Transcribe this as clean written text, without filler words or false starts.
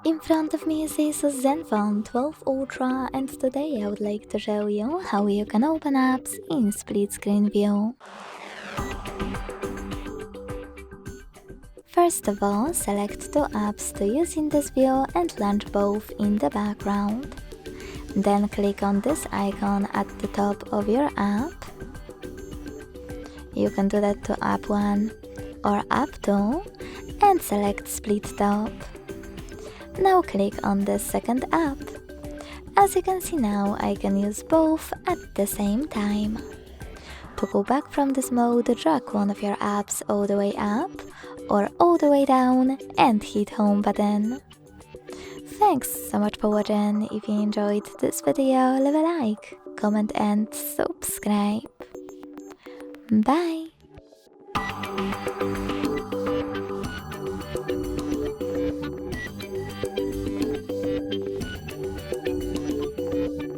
In front of me is ASUS ZenFone 12 Ultra, and today I would like to show you how you can open apps in split screen view. First of all, select two apps to use in this view and launch both in the background. Then click on this icon at the top of your app. You can do that to app 1 or app 2 and select split top. Now click on the second app. As you can see now, I can use both at the same time. To go back from this mode, drag one of your apps all the way up or all the way down and hit home button. Thanks so much for watching. If you enjoyed this video, leave a like, comment and subscribe. Bye!